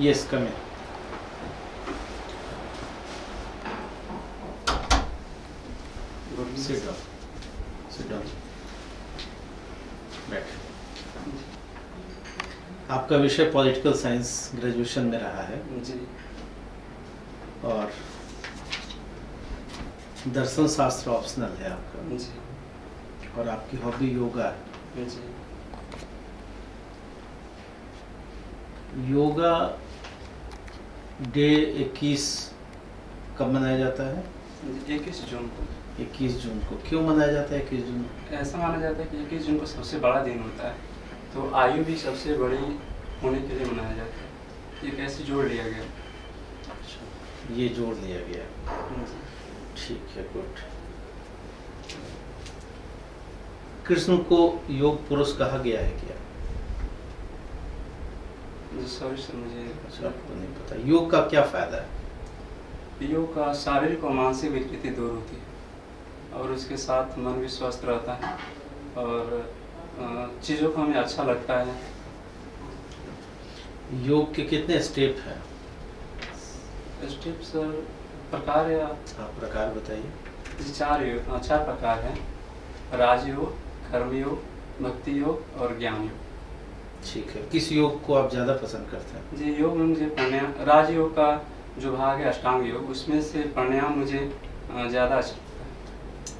Yes, come in. Sit down. Sit down. बैठ। आपका विषय पॉलिटिकल साइंस ग्रेजुएशन में रहा है जी। और दर्शन शास्त्र ऑप्शनल है आपका जी। और आपकी हॉबी योगा है। जी। योगा डे 21 कब मनाया जाता है? 21 जून को। 21 जून को क्यों मनाया जाता है 21 जून को? ऐसा माना जाता है कि 21 जून को सबसे बड़ा दिन होता है, तो आयु भी सबसे बड़ी होने के लिए मनाया जाता है। ये कैसे जोड़ लिया गया? अच्छा, ये जोड़ लिया गया। जी। ठीक है, गुड। कृष्ण को योग पुरुष कहा गया है क्या? सॉरी सर, मुझे आपको नहीं पता। योग का क्या फायदा है? योग का शारीरिक और मानसिक विकृति दूर होती है और उसके साथ मन भी स्वस्थ रहता है और चीज़ों को हमें अच्छा लगता है। योग के कितने स्टेप हैं? स्टेप सर प्रकार या आप प्रकार बताइए। चार प्रकार हैं: राजयोग, कर्मयोग, भक्ति योग और ज्ञान योग। ठीक है, किस योग को आप ज़्यादा पसंद करते हैं? जी, योग में मुझे प्राणायाम, राजयोग का जो भाग है अष्टांग योग, उसमें से प्राणायाम मुझे ज़्यादा अच्छा लगता है।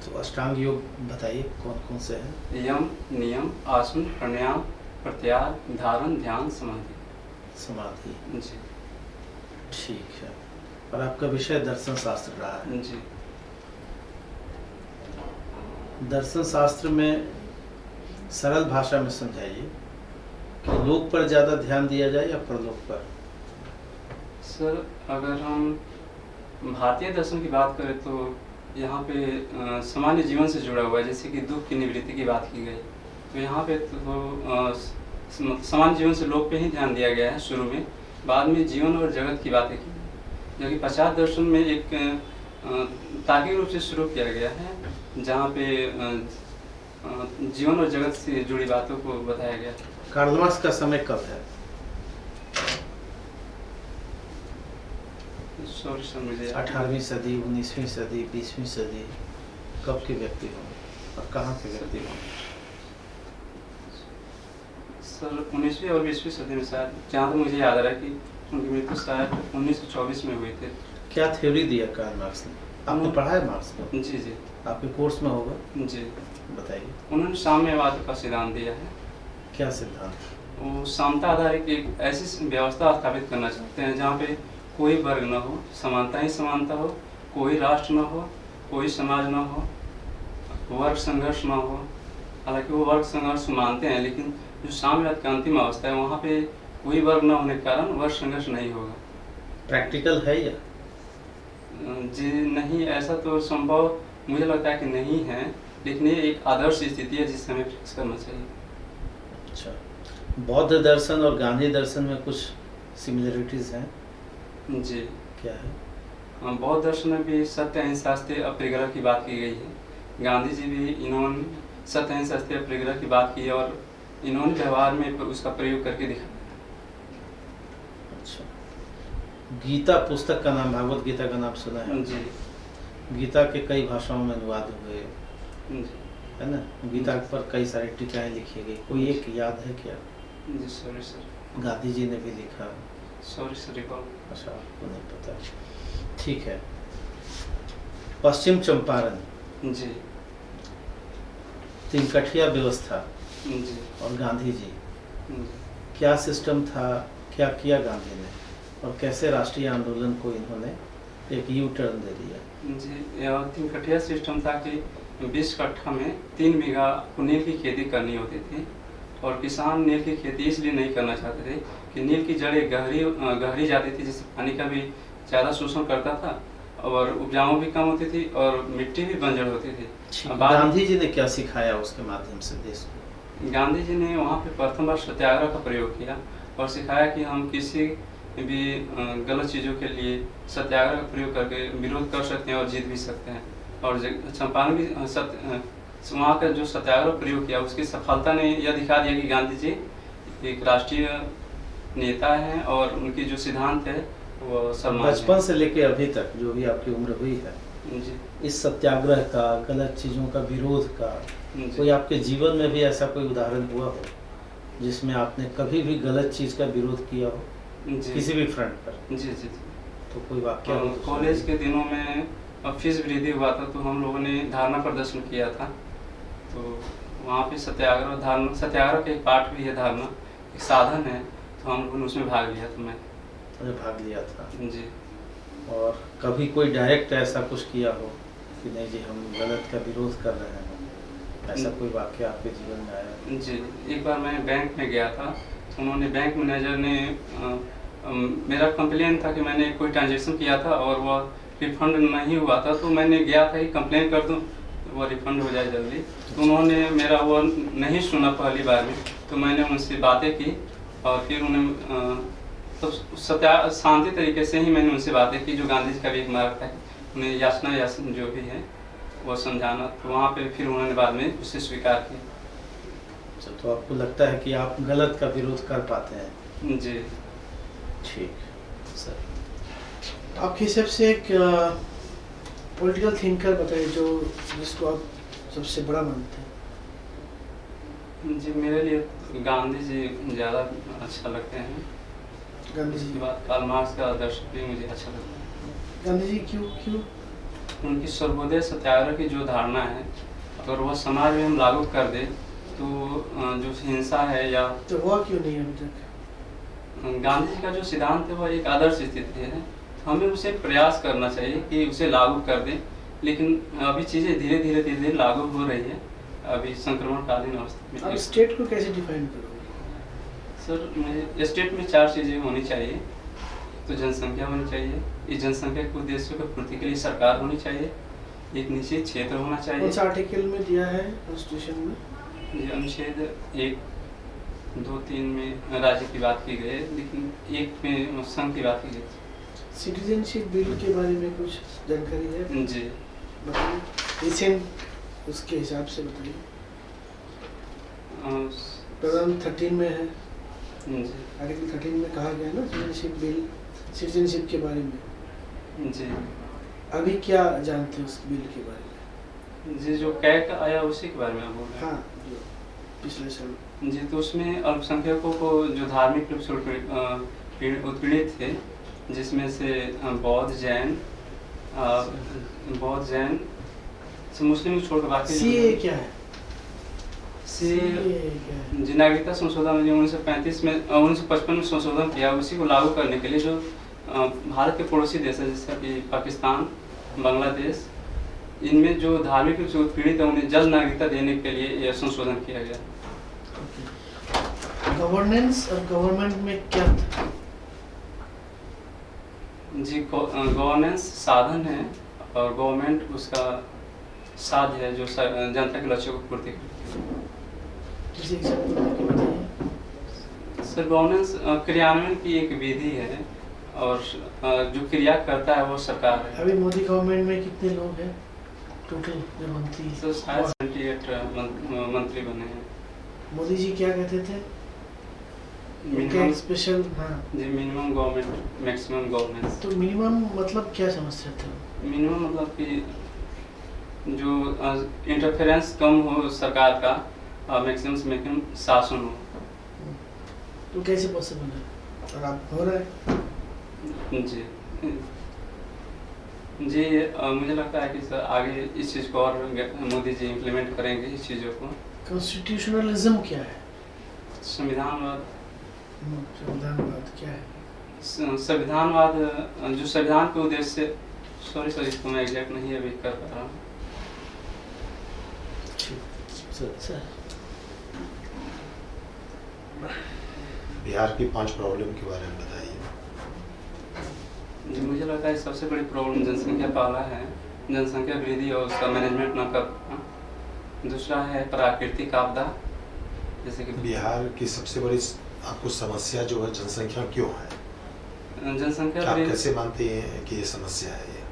तो अष्टांग योग बताइए कौन कौन से हैं? यम, नियम, आसन, प्राणायाम, प्रत्याहार, धारण, ध्यान, समाधि। समाधि। जी। ठीक है। और आपका विषय दर्शन शास्त्र रहा है। जी। दर्शन शास्त्र में सरल भाषा में समझाइए कि लोक पर ज़्यादा ध्यान दिया जाए या परलोक पर? सर, अगर हम भारतीय दर्शन की बात करें तो यहाँ पे सामान्य जीवन से जुड़ा हुआ है, जैसे कि दुख की निवृत्ति की बात की गई, तो यहाँ पे तो सामान्य जीवन से लोक पे ही ध्यान दिया गया है शुरू में, बाद में जीवन और जगत की बातें की, जबकि पश्चात दर्शन में एक तार्किक रूप से शुरू किया गया है जहाँ पे जीवन और जगत से जुड़ी बातों को बताया गया है। कार्ल मार्क्स का समय कब है? सॉरी सर, मुझे 18वीं सदी, 19वीं सदी, 20वीं सदी, कब के व्यक्ति हों और कहाँ के व्यक्ति हों? सर 19वीं और 20वीं सदी में शायद, जहाँ तक मुझे याद आ रहा है कि उनकी मृत्यु शायद 1924 में हुई थी। क्या थ्योरी दिया कार्ल मार्क्स ने? आपने पढ़ा है मार्क्स को? जी जी। आपके कोर्स में होगा? जी। बताइए। उन्होंने साम्यवाद का सिद्धांत दिया है। क्या सिद्धांत? वो समता आधारित एक ऐसी व्यवस्था स्थापित करना चाहते हैं जहाँ पे कोई वर्ग न हो, समानता ही समानता हो, कोई राष्ट्र न हो, कोई समाज न हो, वर्ग संघर्ष न हो। हालांकि वो वर्ग संघर्ष मानते हैं, लेकिन जो साम्यवाद की अंतिम अवस्था है वहाँ पे कोई वर्ग न होने के कारण वर्ग संघर्ष नहीं होगा। प्रैक्टिकल है या? जी नहीं, ऐसा तो संभव मुझे लगता है कि नहीं है, लेकिन ये एक आदर्श स्थिति है जिससे हमें फिक्स करना चाहिए। अच्छा, बौद्ध दर्शन और गांधी दर्शन में कुछ सिमिलरिटीज हैं? जी। क्या है? बौद्ध दर्शन में भी सत्य, अहिंसा, सत्य, अपरिग्रह की बात की गई है। गांधी जी भी इन्होंने सत्य, अहिंसा, सत्य, अपरिग्रह की बात की है और इन्होंने व्यवहार में उसका प्रयोग करके दिखाया। अच्छा, गीता पुस्तक का नाम, भागवत गीता का नाम सुना है? जी। गीता के कई भाषाओं में अनुवाद हुए जी। है ना? गीता पर कई सारी टीकाएं लिखी गई, कोई एक याद है क्या? जी सॉरी सर। गांधी जी ने भी लिखा। Sorry sir, recall. अच्छा, आपको नहीं पता। ठीक है। पश्चिम चंपारण, जी। तिनकठिया व्यवस्था जी। और गांधी जी, जी। क्या सिस्टम था, क्या किया गांधी ने और कैसे राष्ट्रीय आंदोलन को इन्होंने एक यू टर्न दे दिया? जी, यह तिनकठिया सिस्टम था कि 20 कट्ठा में 3 बीघा नील की खेती करनी होती थी और किसान नील की खेती इसलिए नहीं करना चाहते थे कि नील की जड़ें गहरी जाती थी, जिससे पानी का भी ज़्यादा शोषण करता था और उपजाऊ भी कम होती थी और मिट्टी भी बंजर होती थी। गांधी जी ने क्या सिखाया उसके माध्यम से देश को? गांधी जी ने वहाँ पे प्रथम बार सत्याग्रह का प्रयोग किया और सिखाया कि हम किसी भी गलत चीज़ों के लिए सत्याग्रह का प्रयोग करके विरोध कर सकते हैं और जीत भी सकते हैं। और चंपारण भी वहाँ का जो सत्याग्रह प्रयोग किया उसकी सफलता ने यह दिखा दिया कि गांधी जी एक राष्ट्रीय नेता हैं और उनकी जो सिद्धांत है वो सम्मान बचपन से लेके अभी तक जो भी आपकी उम्र हुई है, है। जी इस सत्याग्रह का, गलत चीज़ों का विरोध का, जी कोई आपके जीवन में भी ऐसा कोई उदाहरण हुआ हो जिसमें आपने कभी भी गलत चीज़ का विरोध किया हो, जी किसी भी फ्रंट पर? जी जी जी तो कोई वाक्य हो तो कॉलेज के दिनों में फीस वृद्धि हुआ था तो हम लोगों ने धारणा प्रदर्शन किया था। तो वहाँ पे सत्याग्रह का एक पार्ट भी है, धारणा एक साधन है, तो हम लोगों ने उसमें भाग लिया था। मैं मैंने भाग लिया था। जी और कभी कोई डायरेक्ट ऐसा कुछ किया हो कि नहीं जी हम गलत का विरोध कर रहे हैं, ऐसा कोई वाक्य आपके जीवन में आया? जी एक बार मैं बैंक में गया था, उन्होंने बैंक मैनेजर ने मेरा कंप्लेन था कि मैंने कोई ट्रांजेक्शन किया था और वह रिफंड नहीं हुआ था, तो मैंने गया था कि कंप्लेन कर दूं वो रिफंड हो जाए जल्दी। तो उन्होंने मेरा वो नहीं सुना पहली बार में, तो मैंने उनसे बातें की और फिर उन्हें तो शांति तरीके से ही मैंने उनसे बातें की। जो गांधी जी का भी एक मार्ग है, उन्हें याचना जो भी है वो समझाना, तो वहाँ पे फिर उन्होंने बाद में उसे स्वीकार किया। अच्छा, तो आपको लगता है कि आप गलत का विरोध कर पाते हैं? जी ठीक सर। आपके हिसाब से एक पॉलिटिकल थिंकर बताइए जो जिसको आप सबसे बड़ा मानते हैं। जी मेरे लिए गांधी जी ज़्यादा अच्छा लगते हैं। गांधी उसके जी। बाद कार्ल मार्क्स का आदर्श भी मुझे अच्छा लगता है। गांधी जी क्यों क्यों? उनकी सर्वोदय सत्याग्रह की जो धारणा है, अगर वह समाज में हम लागू कर दे तो जो हिंसा है या तो हुआ क्यों नहीं अभी तक? गांधी जी का जो सिद्धांत है वह एक आदर्श स्थिति है, हमें उसे प्रयास करना चाहिए कि उसे लागू कर दें। लेकिन अभी चीज़ें धीरे धीरे लागू हो रही है, अभी संक्रमणकालीन अवस्था आप में। स्टेट को कैसे डिफाइन करोगे? सर स्टेट में 4 चीज़ें होनी चाहिए। तो जनसंख्या होनी चाहिए, इस जनसंख्या के उद्देश्यों की पूर्ति के लिए सरकार होनी चाहिए, एक निश्चित क्षेत्र होना कौन चाहिए। सा आर्टिकल में दिया है कॉन्स्टिट्यूशन में? ये अनुच्छेद 1, 2, 3 में राज्य की बात की गई है, लेकिन 1 में संघ की बात की गई। सिटीजनशिप बिल के बारे में कुछ जानकारी है? जी बताइए, रिसेंट उसके हिसाब से बताइए। प्रधान 13 में है, जी आर्टिकल 13 में कहा गया है ना सिटीजनशिप बिल, सिटीजनशिप के बारे में। जी अभी क्या जानते हैं उस बिल के बारे में? जी जो कैग आया उसी के बारे में आप बोल रहे हैं। हाँ, जो पिछले साल। जी तो उसमें अल्पसंख्यकों को जो धार्मिक रूप से उत्पीड़ित थे, जिसमें से बौद्ध जैन से मुस्लिम को छोड़कर बाकी सीए क्या है? सीए क्या है? जी नागरिकता संशोधन जो 1955 में संशोधन किया, उसी को लागू करने के लिए जो भारत के पड़ोसी देश है जैसे कि पाकिस्तान, बांग्लादेश, इनमें जो धार्मिक रूप से उत्पीड़ित है उन्हें जल्द नागरिकता देने के लिए यह संशोधन किया गया। गवर्नेंस और गवर्नमेंट में क्या था? जी गवर्नेंस साधन है और गवर्नमेंट उसका साध्य है जो जनता के लक्ष्यों को पूर्ति करती है। किसी एग्जाम्पल देके बताइए। सर गवर्नेंस क्रियान्वयन की एक विधि है और जो क्रिया करता है वो सरकार है। अभी मोदी गवर्नमेंट में कितने लोग हैं टोटल जो मंत्री? तो शायद 78 मंत्री बने हैं। मोदी जी क्या कहते थे? क्या मिनिमम स्पेशल? हाँ, जी मिनिमम गवर्नमेंट मैक्सिमम गवर्नेंस। तो मिनिमम मतलब क्या समझते थे? मिनिमम मतलब कि जो इंटरफेरेंस कम हो सरकार का, मैक्सिमम से मैक्सिमम शासन हो। तो कैसे पॉसिबल है और आप हो रहा है? जी जी मुझे लगता है कि सर आगे इस चीज़ को और मोदी जी इम्प्लीमेंट करेंगे इस चीज़ों को। कॉन्स्टिट्यूशनलिज्म क्या है? संविधानवाद। संविधानवाद क्या है? संविधानवाद जो संविधान के उद्देश्य से, सॉरी सर इसको मैं एग्जैक्ट नहीं अभी कर पा रहा हूँ। सर बिहार की 5 प्रॉब्लम के बारे में बताइए। जी मुझे लगता है सबसे बड़ी प्रॉब्लम जनसंख्या पहला है, जनसंख्या वृद्धि और उसका मैनेजमेंट न कर पाना। दूसरा है प्राकृतिक आपदा, जैसे कि बिहार की सबसे बड़ी आपको समस्या जो है जनसंख्या क्यों है? जनसंख्या आप वृद्धि कैसे मानते हैं कि ये समस्या है ये?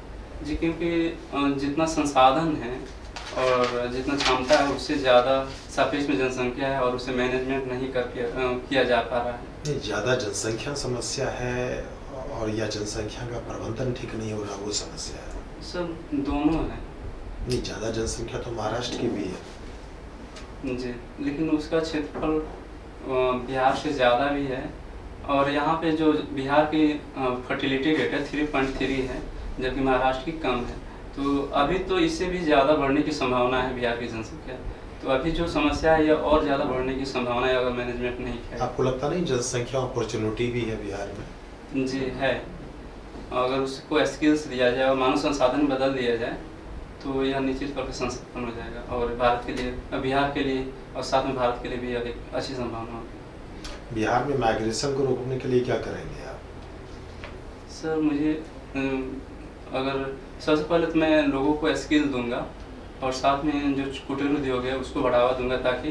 जी क्योंकि जितना संसाधन है और जितना क्षमता है उससे ज़्यादा सापेक्ष में जनसंख्या है और उसे मैनेजमेंट नहीं किया जा पा रहा है। नहीं, ज़्यादा जनसंख्या समस्या है और या जनसंख्या का प्रबंधन ठीक नहीं हो रहा वो समस्या है? सब दोनों है। नहीं, ज़्यादा जनसंख्या तो महाराष्ट्र की भी है। जी, लेकिन उसका क्षेत्रफल बिहार से ज़्यादा भी है और यहाँ पे जो बिहार की फर्टिलिटी रेट है 3.3 है, जबकि महाराष्ट्र की कम है। तो अभी तो इससे भी ज़्यादा बढ़ने की संभावना है बिहार की जनसंख्या। तो अभी जो समस्या है ये और ज़्यादा बढ़ने की संभावना है अगर मैनेजमेंट नहीं किया। आपको लगता नहीं जनसंख्या अपॉर्चुनिटी भी है बिहार में? जी है, अगर उसको स्किल्स दिया जाए और मानव संसाधन बदल दिया जाए तो यह निश्चित तौर पर संसाधन हो जाएगा और भारत के लिए, बिहार के लिए और साथ में भारत के लिए भी एक अच्छी संभावना होगी। बिहार में माइग्रेशन को रोकने के लिए क्या करेंगे आप? सर मुझे अगर सबसे पहले तो मैं लोगों को स्किल दूंगा और साथ में जो कुटीर उद्योग है उसको बढ़ावा दूंगा ताकि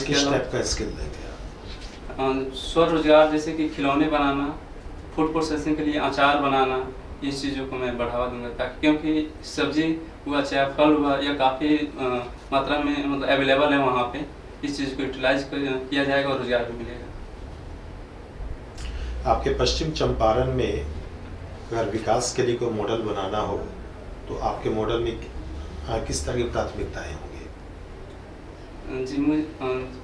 किस टाइप का स्किल देंगे आप? स्वरोजगार जैसे कि खिलौने बनाना, फूड प्रोसेसिंग के लिए अचार बनाना, इस चीज़ों को मैं बढ़ावा दूंगा ताकि, क्योंकि सब्जी हुआ चाहे फल हुआ या काफ़ी मात्रा में मतलब अवेलेबल है वहाँ पे, इस चीज़ को यूटिलाइज किया जाएगा और रोजगार भी मिलेगा। आपके पश्चिम चंपारण में अगर विकास के लिए कोई मॉडल बनाना हो तो आपके मॉडल में किस तरह की प्राथमिकताएं होंगी? जी, मुझे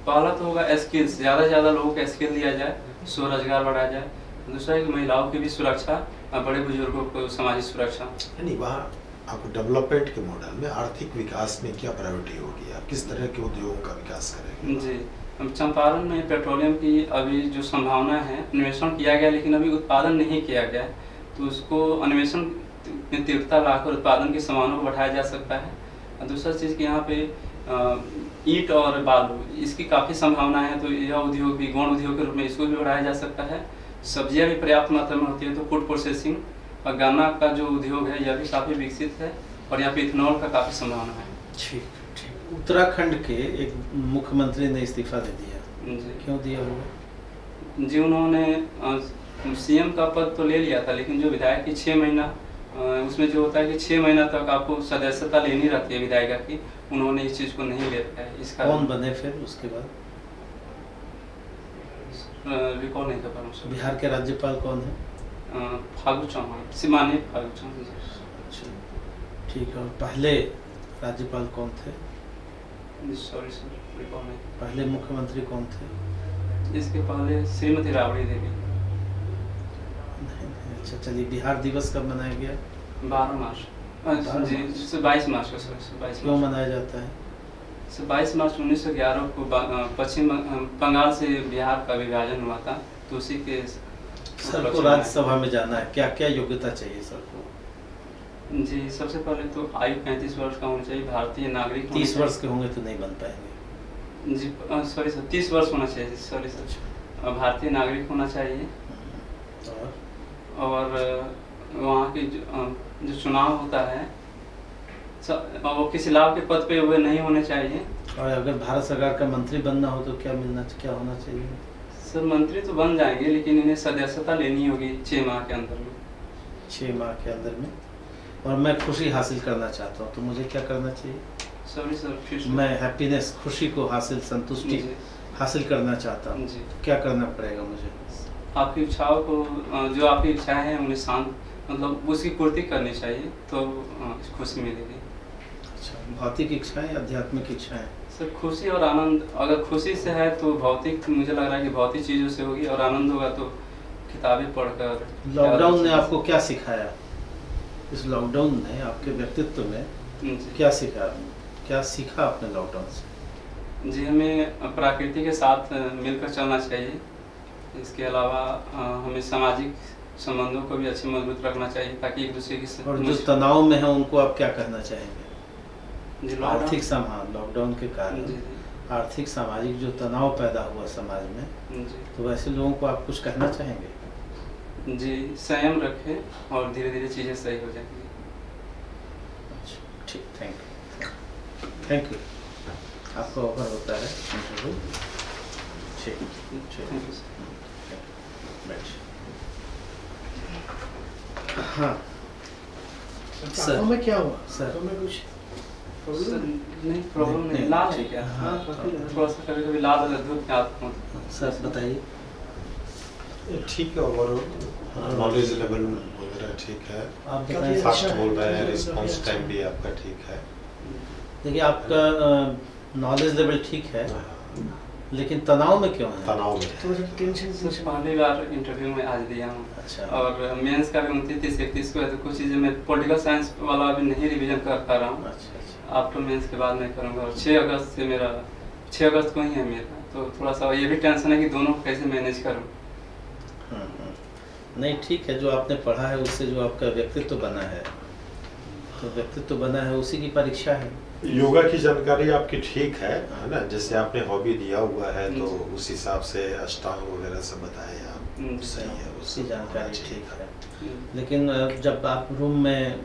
पहला तो होगा स्किल्स, ज़्यादा से ज़्यादा लोगों को स्किल दिया जाए, स्वरोजगार बढ़ाया जाए। दूसरा है कि महिलाओं की भी सुरक्षा और बड़े बुजुर्गों को सामाजिक सुरक्षा। नहीं, वहाँ आपको डेवलपमेंट के मॉडल में आर्थिक विकास में क्या प्रायोरिटी होगी? आप किस तरह के उद्योगों का विकास करेंगे? जी, चंपारण में पेट्रोलियम की अभी जो संभावना है, अन्वेषण किया गया लेकिन अभी उत्पादन नहीं किया गया है, तो उसको अन्वेषण में तीव्रता लाकर उत्पादन की संभावना को बढ़ाया जा सकता है। और दूसरा चीज़ कि यहाँ पे ईंट और बालू इसकी काफ़ी संभावना है, तो यह उद्योग भी गौण उद्योग के रूप में इसको भी बढ़ाया जा सकता है। सब्जियाँ भी पर्याप्त मात्रा में होती है, तो फूड प्रोसेसिंग और गन्ना का जो उद्योग है यह भी काफ़ी विकसित है और यहाँ पे इथेनॉल का काफ़ी संभावना है। ठीक ठीक। उत्तराखंड के एक मुख्यमंत्री ने इस्तीफा दे दिया, जी, क्यों दिया होगा? जी, उन्होंने सीएम का पद तो ले लिया था, लेकिन जो विधायक की 6 महीना उसमें जो होता है कि 6 महीना तक आपको सदस्यता लेनी रहती है विधायिका की, उन्होंने इस चीज़ को नहीं ले पाया। इसका कौन बने फिर उसके बाद? रिकॉल नहीं कर पा रहा हूँ। बिहार के राज्यपाल कौन है? फागू चौहान, सिमानी फागू चौहान। अच्छा, ठीक है। और पहले राज्यपाल कौन थे? सॉरी सर, रिकॉल नहीं। पहले मुख्यमंत्री कौन थे? इसके पहले श्रीमती राबड़ी देवी। नहीं, अच्छा चलिए। बिहार दिवस कब मनाया गया? 12 मार्च। जी, 22 मार्च को सर, 22 क्यों मनाया जाता है? 22 मार्च 1911 को पश्चिम बंगाल से बिहार का विभाजन हुआ था, तो उसी के सर को राज्यसभा में जाना है, क्या क्या योग्यता चाहिए सर को? जी, सबसे पहले तो आयु 35 वर्ष का होना चाहिए, भारतीय नागरिक। 30 वर्ष के होंगे तो नहीं बन पाएंगे। जी, सॉरी सर, 30 वर्ष होना चाहिए, सॉरी सर, भारतीय नागरिक होना चाहिए। और वहाँ के जो चुनाव होता है वो किसी लाभ के पद पे हुए नहीं होने चाहिए। और अगर भारत सरकार का मंत्री बनना हो तो क्या होना चाहिए? सर मंत्री तो बन जाएंगे, लेकिन इन्हें सदस्यता लेनी होगी 6 माह के अंदर में। 6 माह के अंदर में? और मैं खुशी हासिल करना चाहता हूँ तो मुझे क्या करना चाहिए? सॉरी सर, फिर मैं हैप्पीनेस, खुशी को हासिल, संतुष्टि हासिल करना चाहता हूँ, तो क्या करना पड़ेगा मुझे? आपकी इच्छाओं को, जो आपकी इच्छाएं हैं उन्हें शांत, मतलब उसकी पूर्ति करनी चाहिए, तो खुशी मिलेगी। अच्छा, भौतिक इच्छाएं, आध्यात्मिक इच्छाएं? सर खुशी और आनंद, अगर खुशी से है तो भौतिक, मुझे लग रहा है कि भौतिक चीज़ों से होगी, और आनंद होगा तो किताबें पढ़कर। लॉकडाउन ने आपको क्या सिखाया? इस लॉकडाउन ने आपके व्यक्तित्व में क्या सिखाया? क्या सीखा आपने लॉकडाउन से? जी, हमें प्रकृति के साथ मिलकर चलना चाहिए। इसके अलावा हमें सामाजिक संबंधों को भी अच्छे मजबूत रखना चाहिए ताकि एक दूसरे की। और जो तनाव में है उनको आप क्या कहना चाहेंगे? जी, आर्थिक समाधान, लॉकडाउन के कारण आर्थिक सामाजिक जो तनाव पैदा हुआ समाज में, तो वैसे लोगों को आप कुछ कहना चाहेंगे? जी, संयम रखें और धीरे धीरे चीज़ें सही हो जाएंगी। अच्छा, ठीक, थैंक यू। आपका ऑफर होता है इंटरव्यू। ठीक, थैंक यू सर। हाँ सर में क्या हुआ सर? में कुछ सर, नहीं प्रॉब्लम नहीं, लाल है क्या? हाँ, काफी लाल। थोड़ा सा कभी कभी लाल वाला धूप में आँख में। सर बताइए। ये ठीक है, और नॉलेज लेवल वगैरह ठीक है, आप काफी बताएं। फास्ट अच्छा है। बोल रहे हैं, काफी रिस्पॉन्स अच्छा टाइम है। भी आपका ठीक है। देखिए आपका नॉलेज लेवल ठीक है, लेकिन तनाव में क्यों है? तनाव में थोड़ा सा टेंशन सर पहली बार इंटरव्यू में आज दिया हूँ, अच्छा। और मेंस का भी 29-31 को है, तो कुछ चीज़ें मैं पॉलिटिकल साइंस वाला अभी नहीं रिवीजन कर पा रहा हूँ। अच्छा अच्छा। आफ्टर मेंस के बाद मैं करूँगा, और 6 अगस्त से मेरा 6 अगस्त को ही है मेरा, तो थोड़ा सा ये भी टेंशन है कि दोनों को कैसे मैनेज करूँ। नहीं ठीक है, जो आपने पढ़ा है उससे जो आपका व्यक्तित्व बना है, तो व्यक्तित्व बना है उसी की परीक्षा है। योगा की जानकारी आपकी ठीक है ना? जैसे आपने हॉबी दिया हुआ है तो उस हिसाब से अष्टांग वगैरह सब बताए आप, सही है, उसकी जानकारी ठीक ठीक है। जी लेकिन जब आप रूम में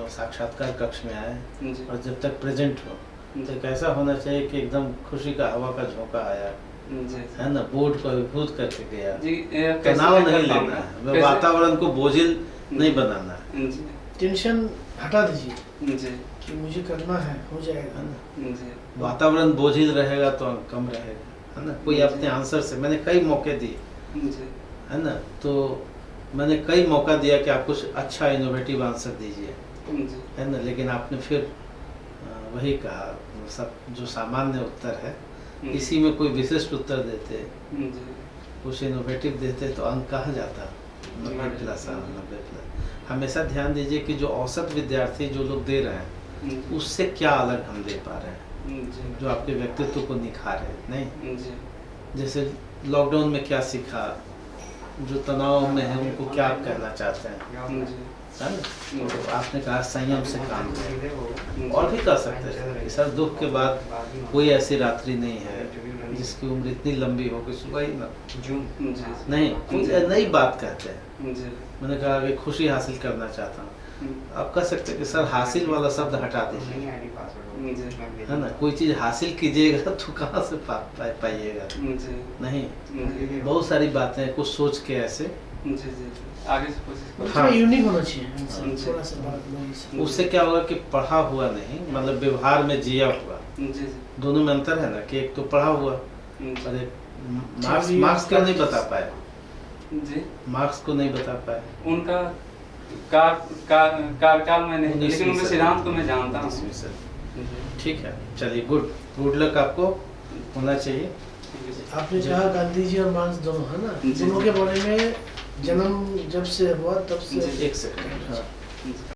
साक्षात्कार कक्ष में आए जी और जब तक प्रेजेंट हो, तो एक ऐसा होना चाहिए कि एकदम खुशी का हवा का झोंका आया जी है ना, बोर्ड को अभिभूत करके गया। जी, कैसे तनाव मैं नहीं कर लेना पाऊंगा? है, कैसे? वातावरण को बोझिल नहीं बनाना है, जी टेंशन हटा दीजिए जी कि मुझे करना है, हो है जाएगा। ना। जी वातावरण बोझिल रहेगा तो अंक कम रहेगा, है ना। कोई अपने आंसर से, मैंने कई मौके दिए, जी है ना, तो मैंने कई मौका दिया कि आप कुछ अच्छा इनोवेटिव आंसर दीजिए, जी है ना, लेकिन आपने फिर वही कहा, सब जो सामान्य उत्तर है इसी में कोई विशिष्ट उत्तर देते, जी कुछ इनोवेटिव देते तो अंक कहाँ जाता, 90+, 90+। हमेशा ध्यान दीजिए कि जो औसत विद्यार्थी जो लोग दे रहे हैं उससे क्या अलग हम दे पा रहे हैं, जी जो आपके व्यक्तित्व को निखारे। नहीं, जी जैसे लॉकडाउन में क्या सीखा, जो तनाव में है उनको क्या आप कहना चाहते हैं, जी है ना। तो आपने कहा संयम से काम करें, और भी कर सकते हैं कि सर दुख के बाद कोई ऐसी रात्रि नहीं है जिसकी उम्र इतनी लंबी हो कि सुबह ही ना, जी नहीं कुछ नई बात कहते हैं। जी मैंने कहा कि खुशी हासिल करना चाहता हूँ, आप कह सकते हैं कि सर हासिल वाला शब्द हटा दीजिए, है ना। कोई चीज़ हासिल कीजिएगा तो कहाँ से पाइएगा, जी नहीं। बहुत सारी बातें कुछ सोच के ऐसे, जी जी आगे से कोशिश करो। थोड़ा यूनिक होना चाहिए हाँ। थोड़ा सा बात लोगों से। उससे क्या होगा कि पढ़ा हुआ नहीं, मतलब व्यवहार में जिया हुआ, जी जी दोनों में अंतर है ना, कि एक तो पढ़ा हुआ और एक मार्क्स चलिए, मार्क्स क्यों नहीं बता पाए, जी मार्क्स को नहीं बता पाए। उनका कार्यकाल में नहीं, 19वीं लेकिन उनके सदी। सिद्धांत को मैं जानता 19वीं हूँ। सदी। ठीक है, चलिए, गुड लक आपको होना चाहिए। आपने कहा गांधी जी और मार्क्स दोनों, है ना, जी। दोनों के बारे में जन्म जब से हुआ तब से जी। एक सेकंड, हाँ।